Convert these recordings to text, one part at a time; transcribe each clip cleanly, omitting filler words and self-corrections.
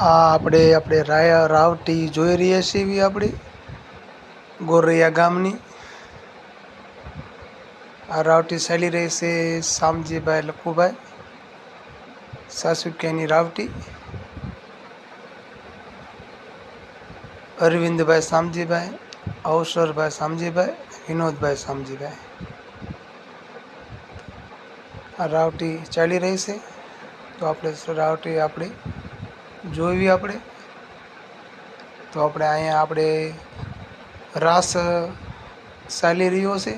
આ આપણે રાવટી જોઈ રહ્યા છીએ આપણે ગોરૈયા ગામની આ રાવટી ચાલી રહી છે શામજીભાઈ લખુભાઈ સાસુકિયાની રાવટી અરવિંદભાઈ શામજીભાઈ અવસરભાઈ શામજીભાઈ વિનોદભાઈ શામજીભાઈ આ રાવટી ચાલી રહી છે તો આપણે રાવટી આપણે જોઈવી આપણે તો આપણે અહીંયા આપણે રાસ ચાલી રહ્યો છે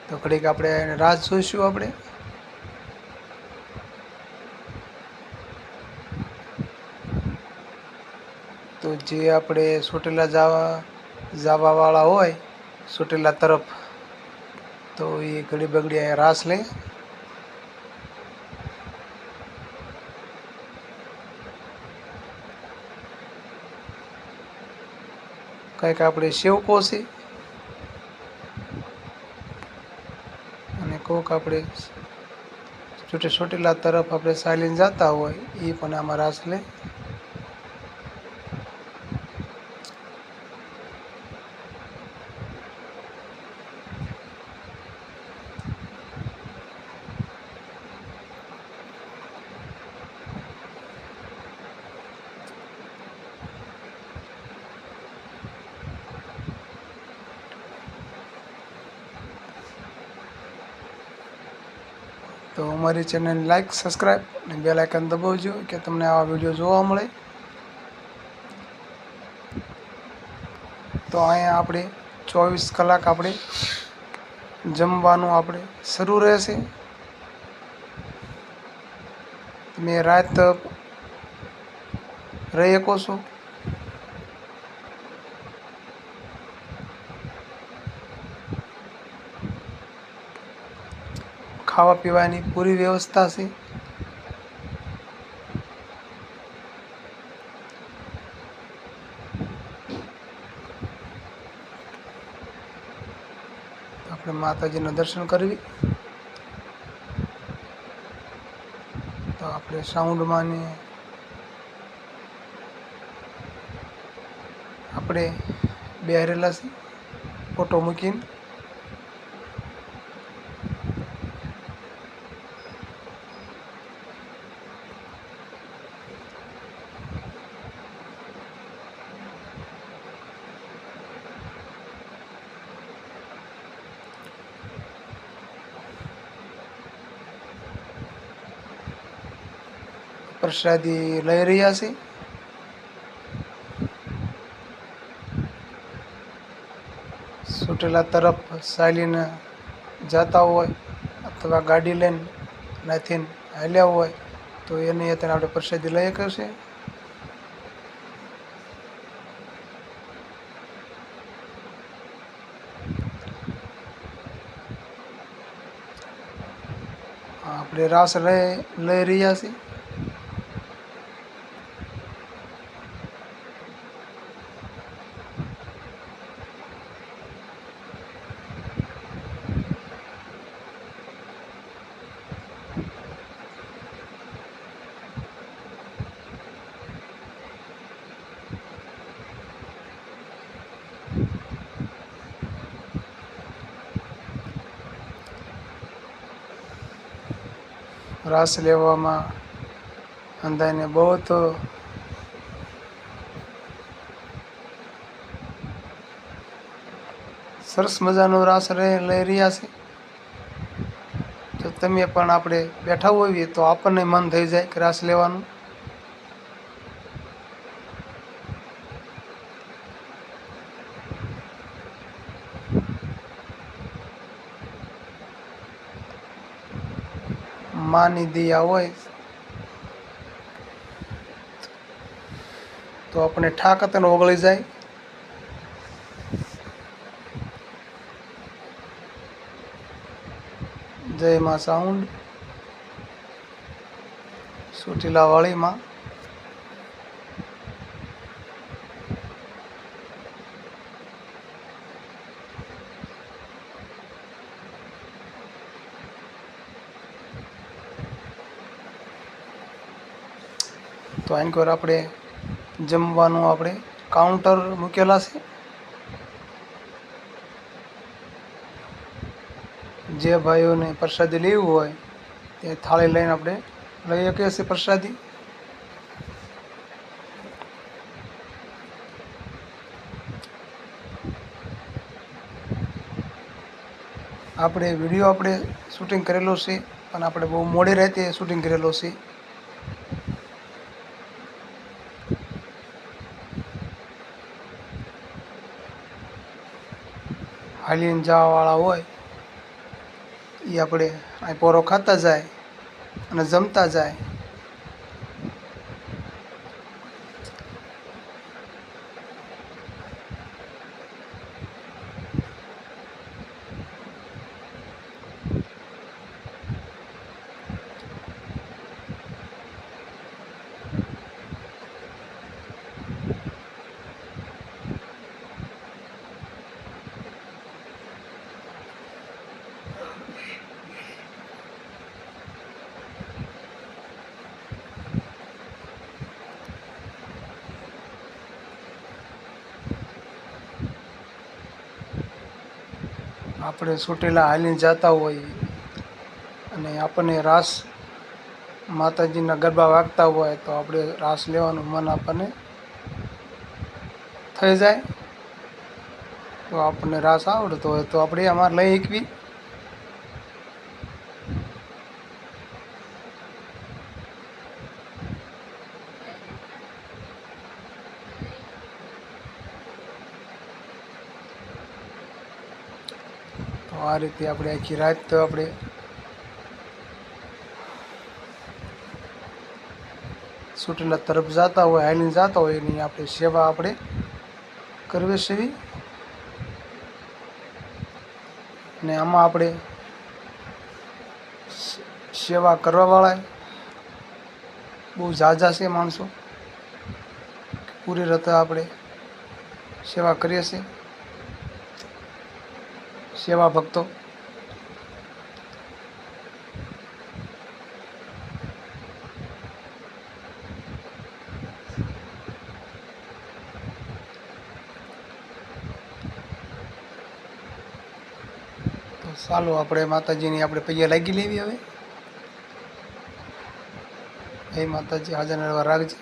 તો ઘડીક આપણે રાસ જોઈશું આપણે તો જે આપણે ચોટીલા જવાવાળા હોય ચોટીલા તરફ તો એ ઘડી બગડી અહીંયા રાસ લે કંઈક આપણે સેવકો છે અને કોઈક આપણે ચોટીલા તરફ આપણે ચાલીને જતા હોય એ પણ આમાં રાસ લે તો અમારી ચેનલ લાઈક સબસ્ક્રાઈબ અને બેલ આઇકન દબાવજો કે તમને આવા વિડીયો જોવા મળે તો અહીંયા આપણે 24 કલાક આપણે જમવાનું આપણે શરૂ રહેશે તમે રાત રહી શકો છો ખાવા પીવાની પૂરી વ્યવસ્થા છે આપણે માતાજીના દર્શન કરવી તો આપણે સાઉન્ડમાં ને આપણે બેહરેલા છે ફોટો મૂકીને પ્રસાદી લઈ રહ્યા છે ચોટીલા તરફ ચાલીને જતા હોય અથવા ગાડી લઈને ત્યાંથી હાલ્યા હોય તો એની અત્યારે આપણે પ્રસાદી લઈ કરશે આપણે રાસ લઈ રહ્યા છીએ રાસ લેવામાં અંધાઈને બહુ સરસ મજાનો રાસ લઈ રહ્યા છે તો તમે પણ આપણે બેઠા હોઈએ તો આપણને મન થઈ જાય કે રાસ લેવાનું માની દયા હોય તો આપણે ઠાકત ઓગળી જાય જય માં સાઉન્ડ ચોટીલા વાળીમાં તો આની પર આપણે જમવાનું આપણે કાઉન્ટર મૂકેલા છે. જે ભાઈઓને પ્રસાદી લેવું હોય તે થાળી લઈને આપણે લઈ શકીએ છીએ પ્રસાદી. આપણે વિડીયો આપણે શૂટિંગ કરેલો છે, પણ આપણે બહુ મોડી રાતે શૂટિંગ કરેલો છે. હાલીને જવાવાળા હોય એ આપણે અહીં પોરો ખાતા જાય અને જમતા જાય. આપણે છૂટેલા હાલીને જતા હોય અને આપણને રાસ માતાજીના ગરબા વાગતા હોય તો આપણે રાસ લેવાનું મન આપણને થઈ જાય. તો આપણને રાસ આવડતો હોય તો આપણે અમારે લઈ શકવી. તો આ રીતે આપણે આખી રાત તો આપણે છૂટેલા તરફ જતા હોય, હાલીને જતા હોય એની આપણે સેવા આપણે કરવી છે. ને આમાં આપણે સેવા કરવાવાળા બહુ ઝાઝા છે માણસો. પૂરી રીતે આપણે સેવા કરીએ છીએ, સેવા ભક્તો. તો ચાલો આપણે માતાજીની આપણે પૈયા લાગી લેવી હવે. હે માતાજી હાજર રાખજે.